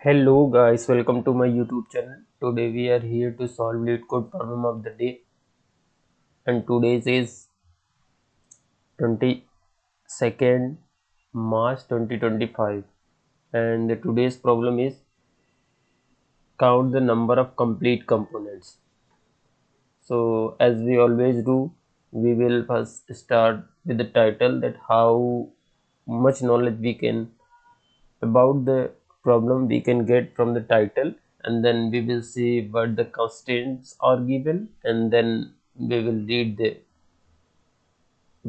Hello guys, welcome to my YouTube channel. Today we are here to solve Leetcode problem of the day, and today's is 22nd March 2025, and today's problem is count the number of complete components. So as we always do, we will first start with the title, that how much knowledge we can about the problem we can get from the title, and then we will see what the constraints are given, and then we will read the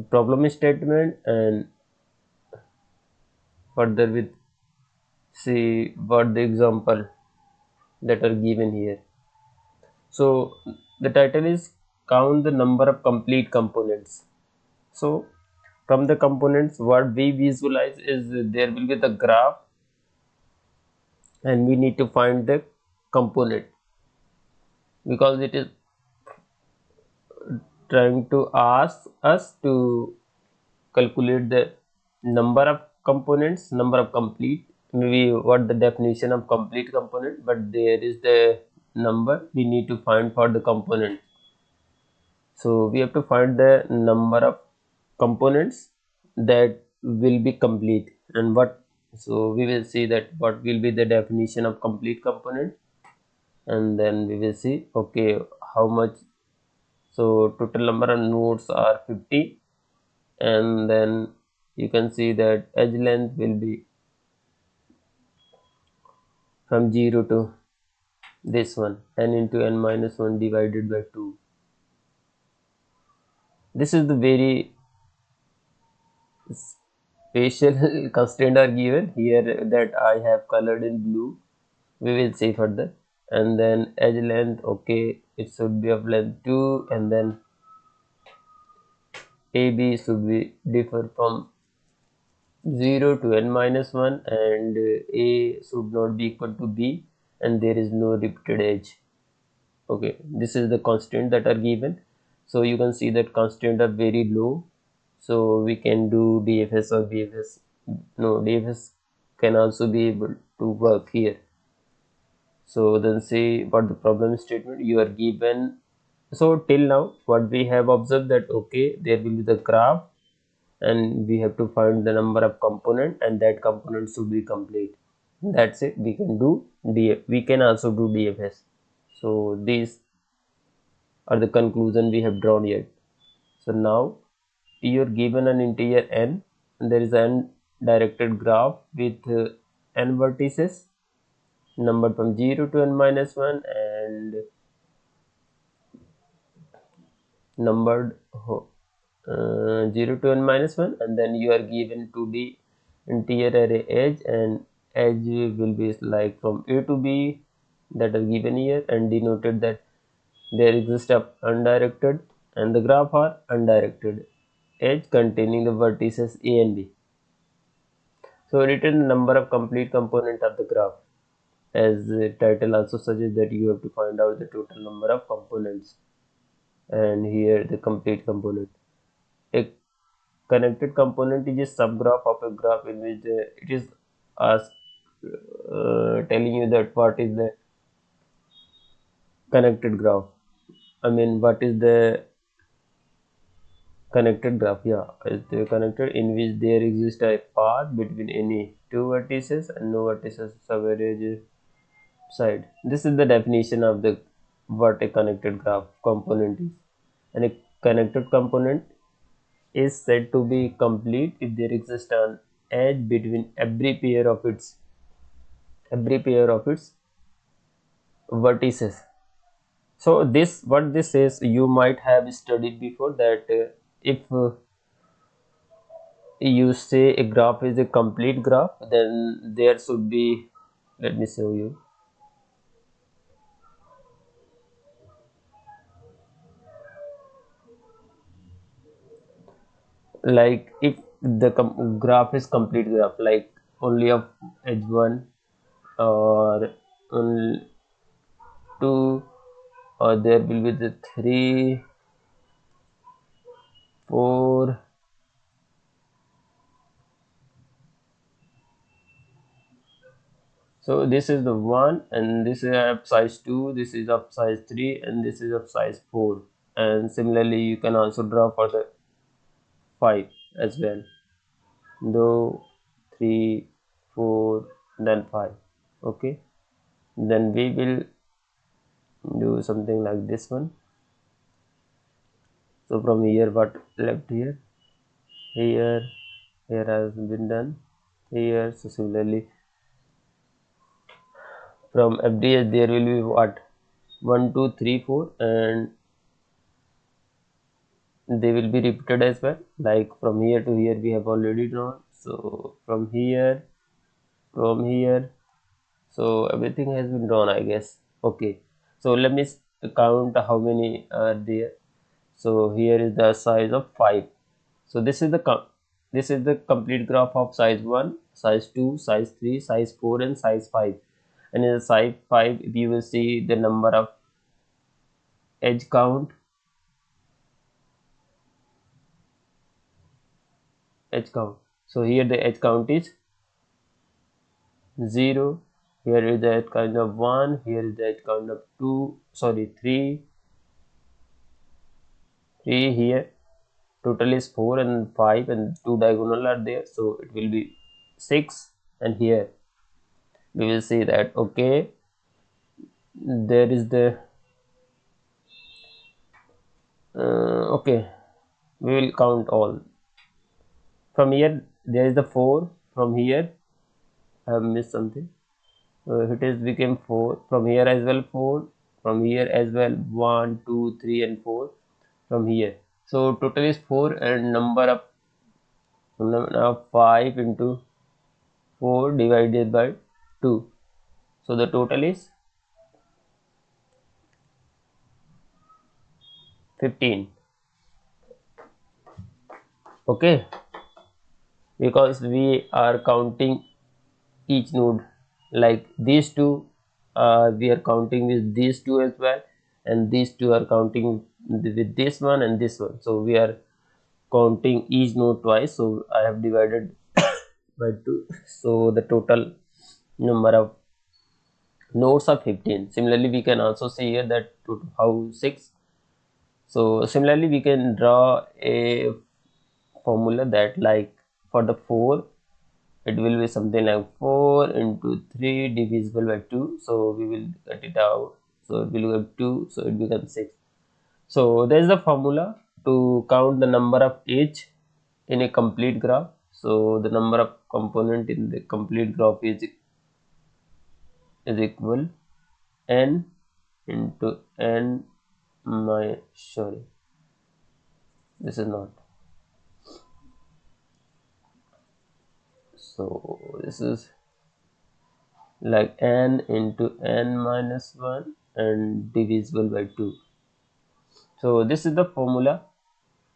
problem statement and further with see what the example that are given here. So the title is count the number of complete components. So from the components, what we visualize is there will be the graph, and we need to find the component, because it is trying to ask us to calculate the number of components, number of complete, maybe what the definition of complete component, but there is the number we need to find for the component. So we have to find the number of components that will be complete, and what, so we will see that what will be the definition of complete component, and then we will see okay how much. So total number of nodes are 50, and then you can see that edge length will be from 0 to this one, n into n minus 1 divided by 2. This is the very special constraint are given here that I have colored in blue. We will see further. And then edge length, okay, it should be of length 2, and then AB should be differ from 0 to n minus 1, and A should not be equal to B, and there is no repeated edge. Okay, this is the constraint that are given. So you can see that constraint are very low, so we can do DFS or BFS. No, DFS can also be able to work here. So then say what the problem statement you are given. So till now what we have observed, that okay, there will be the graph, and we have to find the number of component, and that component should be complete. That's it. We can do DF, we can also do DFS. So these are the conclusion we have drawn yet. So now you are given an integer n, and there is an directed graph with n vertices numbered from 0 to n minus 1, and numbered 0 to n minus 1, and then you are given 2D integer array edge, and edge will be like from A to B, that are given here, and denoted that there exists a undirected and the graph are undirected edge containing the vertices A and B. So return the number of complete component of the graph. As the title also suggests, that you have to find out the total number of components, and here the complete component. A connected component is a subgraph of a graph in which it is asked telling you that what is the connected graph. I mean, what is the connected graph? Yeah, is the connected in which there exists a path between any two vertices and no vertices average side. This is the definition of the what a connected graph component is. And a connected component is said to be complete if there exists an edge between every pair of its vertices. So this, what this says, you might have studied before, that if you say a graph is a complete graph, then there should be, let me show you, like if the graph is complete graph, like only of edge 1 or only 2, or there will be the 3, 4, So this is the 1, and this is of size 2, this is of size 3, and this is of size 4. And similarly you can also draw for the 5 as well. Though 3, 4, then 5. Okay, then we will do something like this one. So from here, what left here, here has been done here. So similarly from FDS there will be what, 1 2 3 4, and they will be repeated as well. Like from here to here we have already drawn. So from here, so everything has been drawn, I guess. Okay, so let me count how many are there. So here is the size of 5. So this is the complete graph of size 1, size 2, size 3, size 4, and size 5. And in the size 5 you will see the number of edge count, so here the edge count is 0. Here is the edge count of 1. Here is the edge count of 2, sorry, 3 here. Total is 4 and 5, and 2 diagonal are there, so it will be 6. And here we will see that okay, there is the okay, we will count all. From here there is the 4. From here I have missed something. It is became 4. From here as well 4. From here as well 1 2 3 and 4 from here. So total is 4, and number of 5 into 4 divided by 2. So the total is 15. Okay, because we are counting each node, like these two, we are counting with these two as well, and these two are counting with this one and this one. So we are counting each node twice, so I have divided by 2. So the total number of nodes are 15. Similarly we can also see here that how 6. So similarly we can draw a formula that, like for the 4, it will be something like 4 into 3 divisible by 2. So we will cut it out, so it will be 2, so it becomes 6. So there is the formula to count the number of edge in a complete graph. So the number of component in the complete graph is equal n into n my sorry, this is not, so this is like n into n minus 1 and divisible by 2. So this is the formula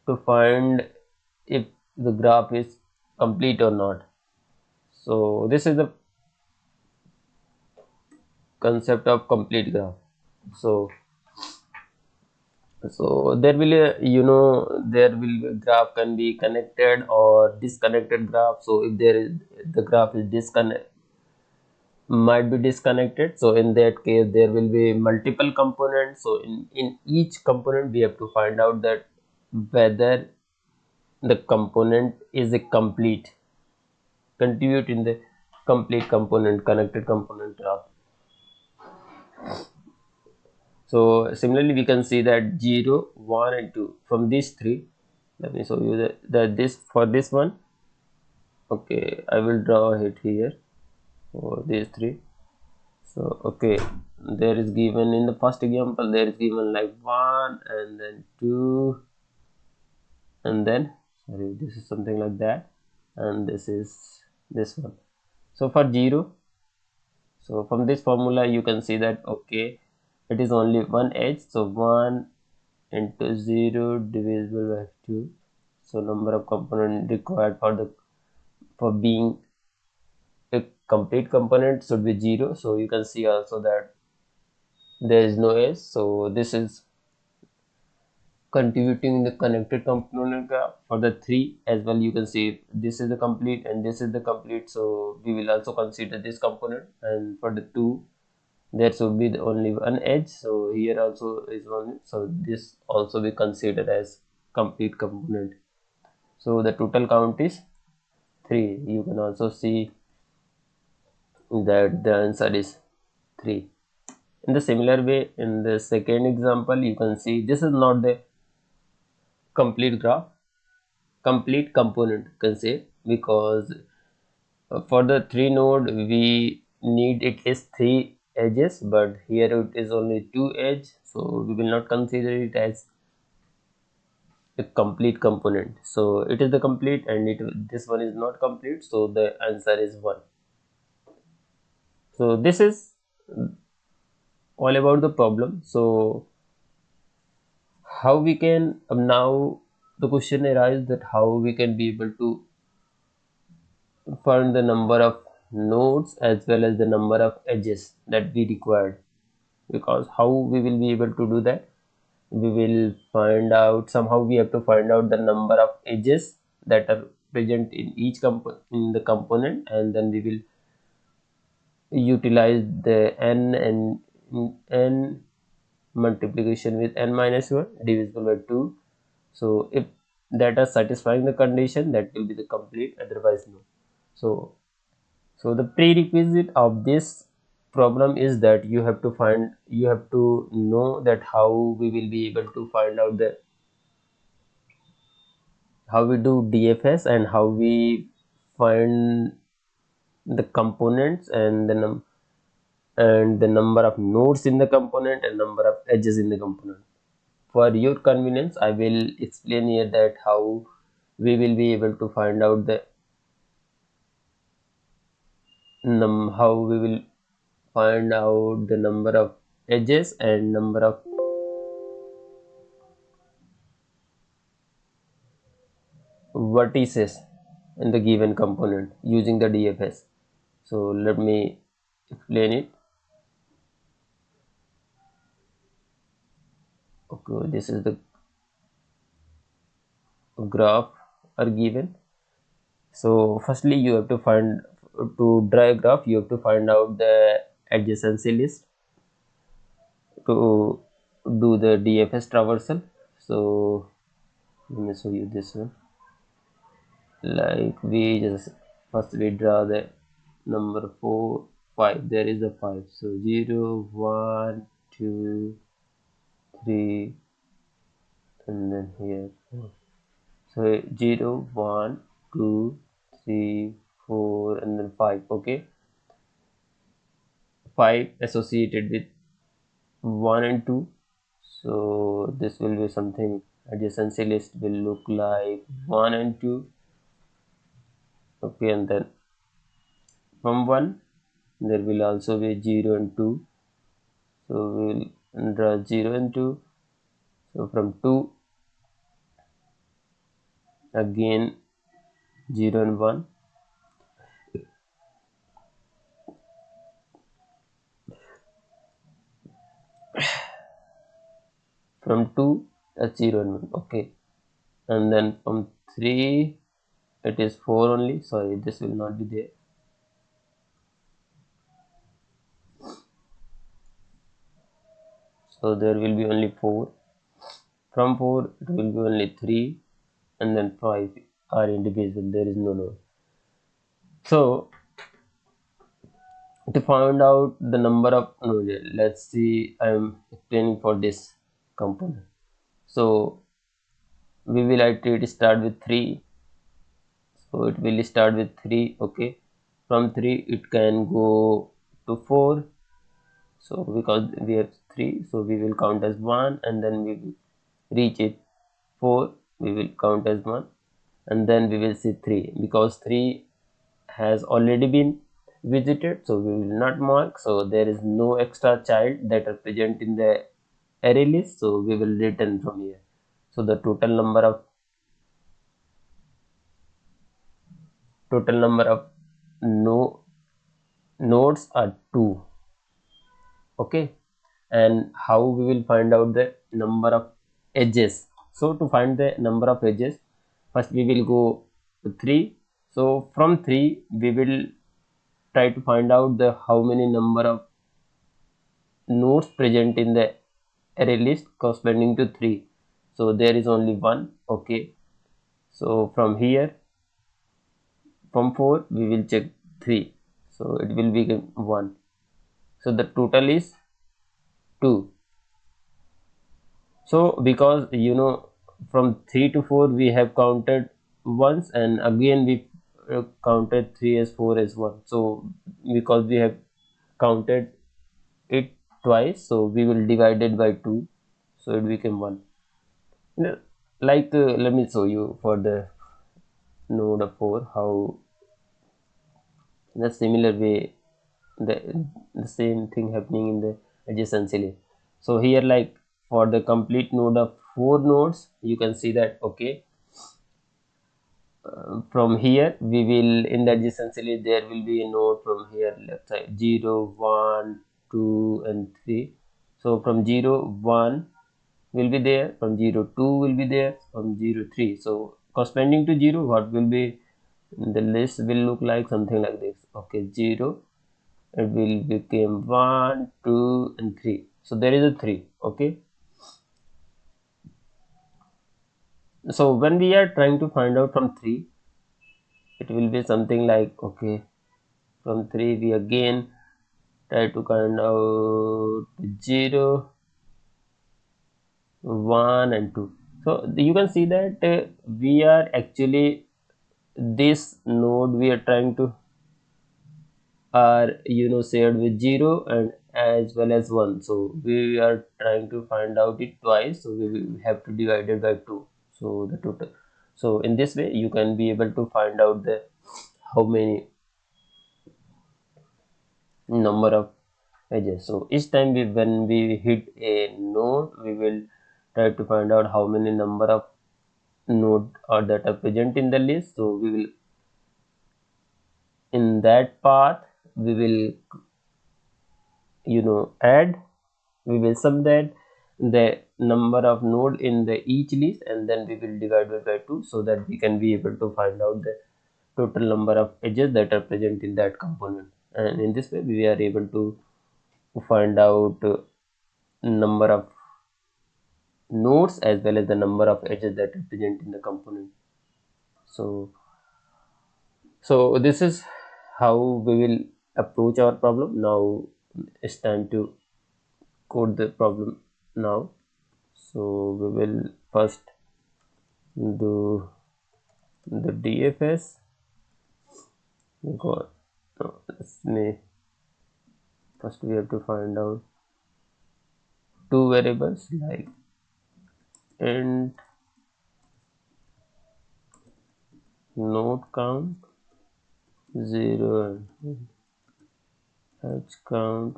to find if the graph is complete or not. So this is the concept of complete graph. So there will there will graph can be connected or disconnected graph. So if there is, the graph is might be disconnected, so in that case there will be multiple components. So in each component we have to find out that whether the component is a complete, contribute in the complete component, connected component graph. So similarly we can see that 0 1 and 2 from these three. Let me show you that this for this one. Okay, I will draw it here for these three. So okay, there is given in the first example, there is given like 1 and then 2, and then sorry, this is something like that, and this is this one. So for 0, so from this formula you can see that okay, it is only one edge, so 1 into 0 divisible by 2. So number of component required for being a complete component should be 0. So you can see also that there is no edge. So this is contributing in the connected component graph. For the 3 as well, you can see this is the complete and this is the complete, so we will also consider this component. And for the 2, there should be the only one edge, so here also is one, so this also be considered as complete component. So the total count is 3. You can also see that the answer is 3. In the similar way, in the second example, you can see this is not the complete graph, complete component you can say, because for the 3 node we need at least 3 edges, but here it is only 2 edge, so we will not consider it as a complete component. So it is the complete and this one is not complete, so the answer is 1. So this is all about the problem. So how we can now the question arises that how we can be able to find the number of nodes as well as the number of edges that we required, because how we will be able to do that, we will find out somehow we have to find out the number of edges that are present in each in the component, and then we will utilize the n multiplication with n minus 1 divisible by 2. So if that are satisfying the condition, that will be the complete, otherwise no. So the prerequisite of this problem is that you have to know that how we will be able to find out the how we do DFS and how we find the components and the number of nodes in the component and number of edges in the component. For your convenience, I will explain here that how we will be able to find out the how we will find out the number of edges and number of vertices in the given component using the DFS. So let me explain it. Okay, this is the graph are given. So firstly you have to find, to draw a graph you have to find out the adjacency list to do the DFS traversal. So let me show you this one. Like we just first we draw the number 4 5, there is a 5, so 0 1 2 3 and then here 4. So 0 1 2 3 4 and then 5. Okay, 5 associated with 1 and 2, so this will be something, adjacency list will look like 1 and 2. Okay, and then from 1 there will also be 0 and 2, so we will draw 0 and 2. So from 2 again 0 and 1, from 2 that's 0 and 1. Okay, and then from 3 it is 4 only, sorry this will not be there. So there will be only 4. From 4 it will be only 3 and then 5 are indivisible, there is no node. So to find out the number of nodes, let's see, I am explaining for this component. So we will iterate start with 3, so it will start with 3. Okay, from 3 it can go to 4, so because we have 3, so we will count as 1 and then we will reach it 4, we will count as 1 and then we will see 3, because 3 has already been visited, so we will not mark, so there is no extra child that are present in the array list, so we will return from here. So the total number of no nodes are 2. Okay, and how we will find out the number of edges? So to find the number of edges, first we will go to 3. So from 3 we will try to find out the how many number of nodes present in the array list corresponding to 3. So there is only one. Okay, so from here, from 4 we will check 3, so it will be 1. So the total is 2. So because from 3 to 4 we have counted once, and again we counted 3 as 4 as 1. So because we have counted it twice, so we will divide it by 2, so it became 1. Like let me show you for the node of 4 how in a similar way the same thing happening in the adjacency list. So here, like for the complete node of 4 nodes, you can see that okay, from here we will in the adjacency list there will be a node from here left side 0 1 2 and 3. So from 0 1 will be there, from 0 2 will be there, from 0 3. So corresponding to 0, what will be the list will look like something like this. Okay, 0, it will become 1 2 and 3. So there is a 3. Okay, so when we are trying to find out from 3, it will be something like okay, from 3 we again try to find out 0 1 and 2. So you can see that we are actually this node we are trying to are shared with 0 and as well as 1. So we are trying to find out it twice, so we will have to divide it by 2, so the total. So in this way you can be able to find out the how many number of edges. So each time when we hit a node, we will try to find out how many number of node are that are present in the list. So we will in that path we will add, we will sum that the number of node in the each list, and then we will divide it by 2, so that we can be able to find out the total number of edges that are present in that component. And in this way we are able to find out number of nodes as well as the number of edges that are present in the component. So this is how we will approach our problem. Now it's time to code the problem now. So we will first do the DFS. We got no, let's me first we have to find out two variables like int node count 0 and h count.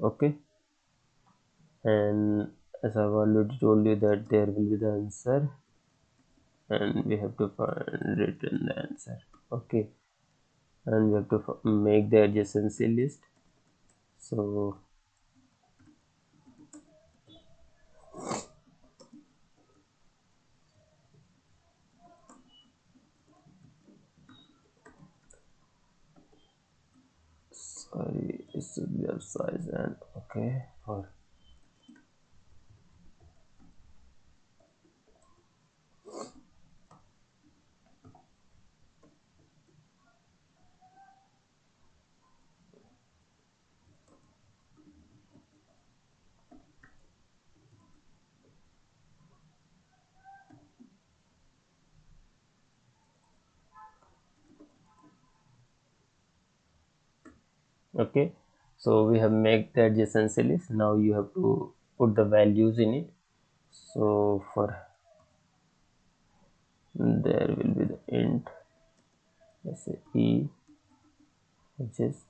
Okay, and as I've already told you that there will be the answer, and we have to find return the answer. Okay, and we have to make the adjacency list. So sorry, it should be of size and okay for okay. So we have made the adjacency list. Now you have to put the values in it. So for there will be the int, let's say e, which is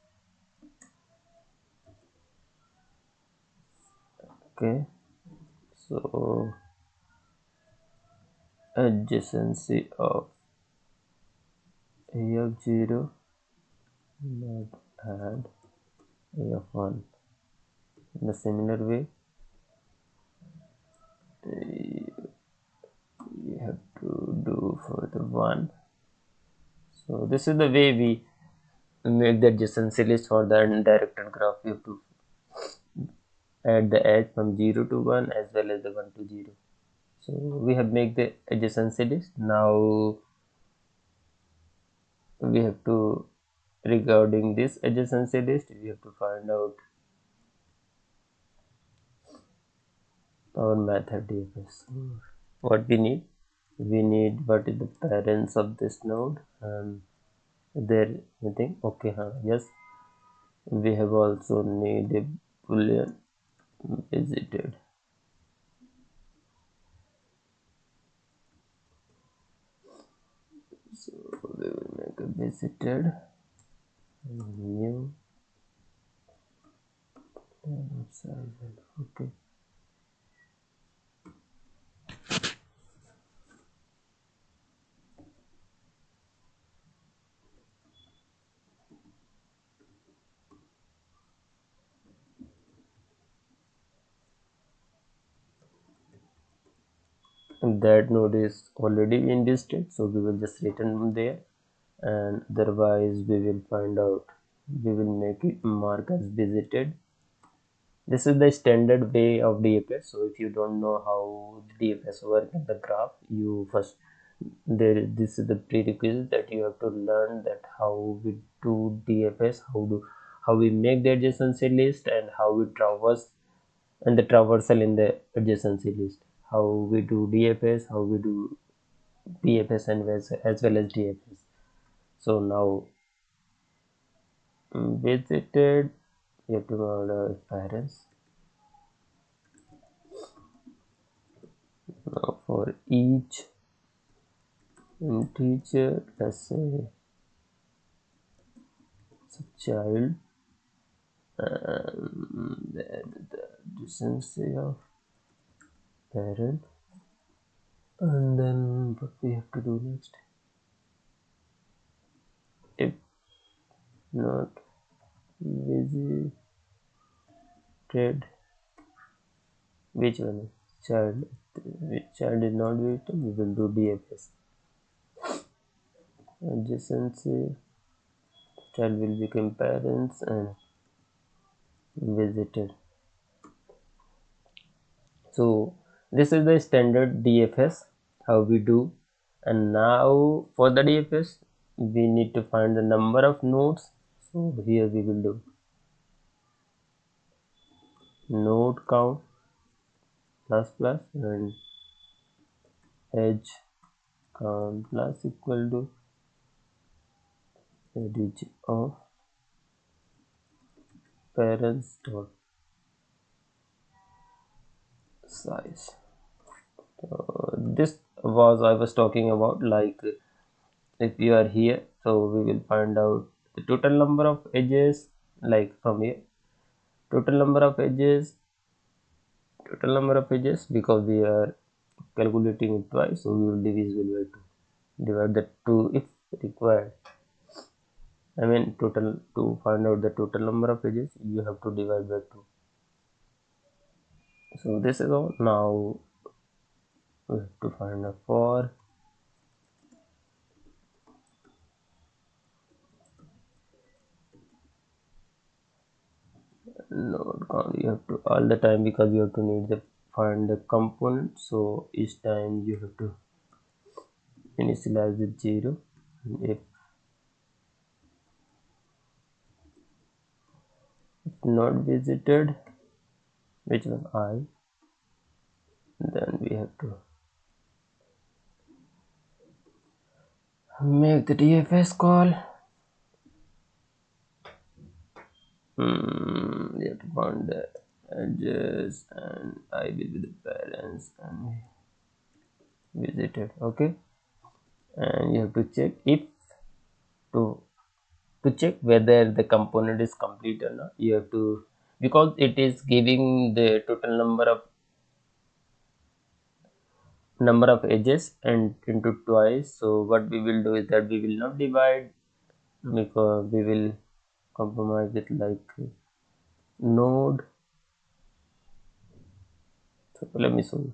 okay. So adjacency of a of 0 not add a of 1. In a similar way, we have to do for the one. So this is the way we make the adjacency list for the undirected graph. We have to add the edge from 0 to 1 as well as the 1 to 0. So we have made the adjacency list. Now we have to, regarding this adjacency list, we have to find out our method DFS. What we need? We need what is the parents of this node, and there anything? Okay, yes. We have also need a boolean visited. So we will make a visited new size. Okay. And that node is already in this state, so we will just return there, and otherwise we will find out, we will make it mark as visited. This is the standard way of DFS. So if you don't know how DFS work in the graph, you first, this is the prerequisite that you have to learn, that how we do DFS, how we make the adjacency list, and how we traverse and the traversal in the adjacency list, how we do DFS, how we do BFS, and as well as DFS. So now visited, you have to order parents. Now for each integer, let's say it's a child, and the distance of parent, and then what we have to do next, if not visited, which one is child, which child is not visited, we will do DFS. Adjacency, child will become parents and visited. So this is the standard DFS how we do. And now for the DFS we need to find the number of nodes. So here we will do node count plus plus and edge count plus equal to edge of parents dot size. So this was I was talking about, like if you are here, so we will find out the total number of edges, like from here, total number of edges, because we are calculating it twice, so we will divisible by 2, divide the 2 if required. I mean total, to find out the total number of edges you have to divide by 2. So this is all. Now we have to find a for node count. You have to all the time, because you have to need the find the component, so each time you have to initialize with 0. If not visited, which was I, then we have to make the DFS call. We have to find the edges, and I will be the parents and visited. Okay, and you have to check if to check whether the component is complete or not. You have to, because it is giving the total number of edges and into twice. So what we will do is that we will not divide, because we will compromise it like node. So let me show you.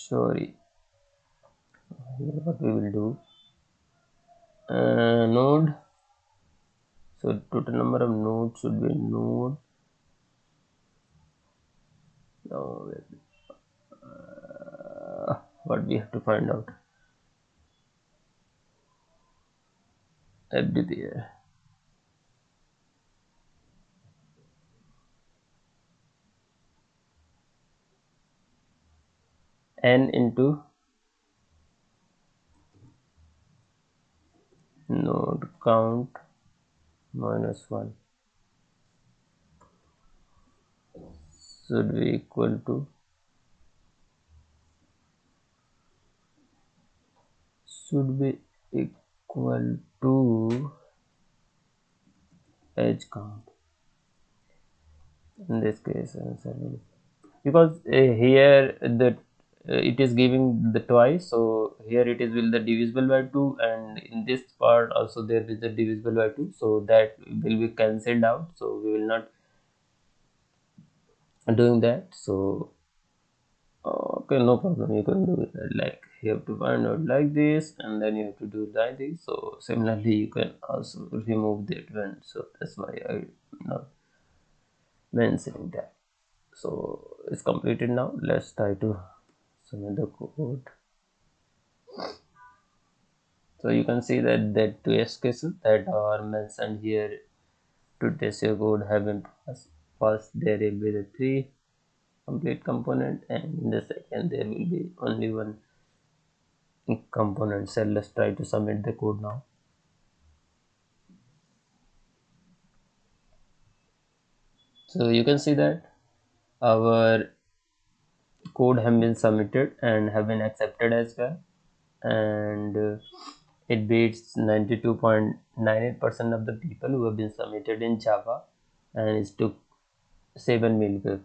sorry, here what we will do, node, so total number of nodes should be node, now what we have to find out, fd there, n into node count minus 1 should be equal to edge count in this case, because here the it is giving the twice, so here it is will the divisible by 2, and in this part also there is a divisible by 2, so that will be cancelled out, so we will not doing that. So okay, no problem, you can do it like you have to find out like this, and then you have to do like this. So similarly you can also remove that one, so that's why I'm not mentioning that. So it's completed now. Let's try to submit the code. So you can see that the two test cases that are mentioned here to test your code have been passed. First there will be the 3 complete component, and in the second there will be only 1 component. So let's try to submit the code now. So you can see that our code have been submitted and have been accepted as well, and it beats 92.98% of the people who have been submitted in Java, and it took 7 milliseconds.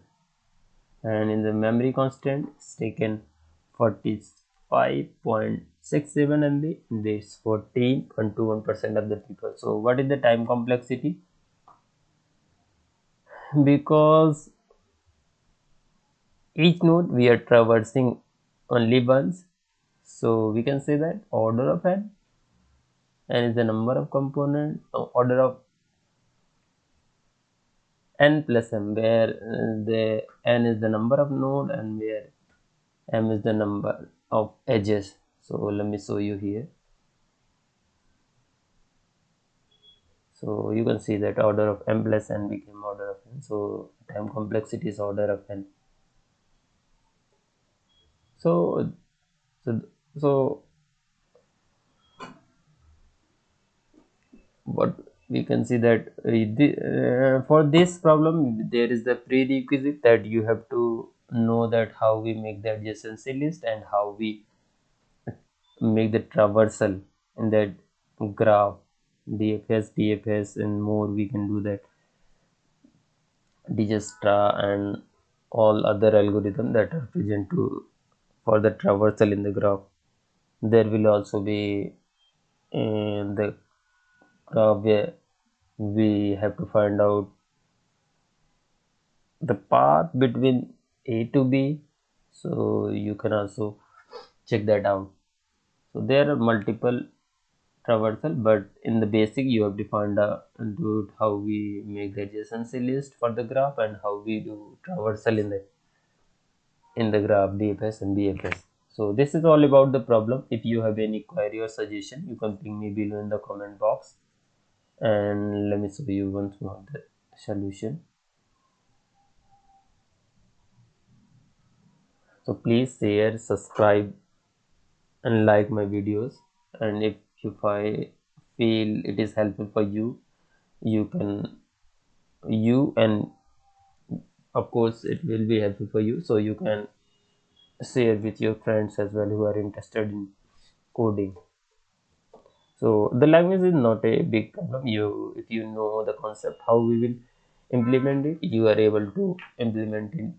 And in the memory constant it's taken 45.67 MB. This 14.21% of the people. So what is the time complexity? Because each node we are traversing only once, so we can say that order of n is the number of component, order of n plus m, where the n is the number of node and where m is the number of edges. So let me show you here. So you can see that order of m plus n became order of n, so time complexity is order of n. So so what we can see that for this problem there is the prerequisite that you have to know that how we make the adjacency list and how we make the traversal in that graph, DFS and more. We can do that Digestra and all other algorithms that are present to for the traversal in the graph. There will also be in the graph where we have to find out the path between A to B, so you can also check that out. So there are multiple traversal, but in the basic you have to find out how we make the adjacency list for the graph and how we do traversal in the graph DFS and BFS. So this is all about the problem. If you have any query or suggestion, you can ping me below in the comment box, and let me show you once more the solution. So please share, subscribe and like my videos, and if I feel it is helpful for you, you can and of course it will be helpful for you, so you can share with your friends as well who are interested in coding. So the language is not a big problem. If you know the concept how we will implement it, you are able to implement in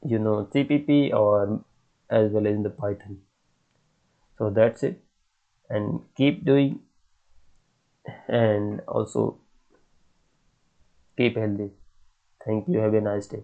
CPP or as well as in the Python. So that's it, and keep doing, and also keep healthy. Thank you. Have a nice day.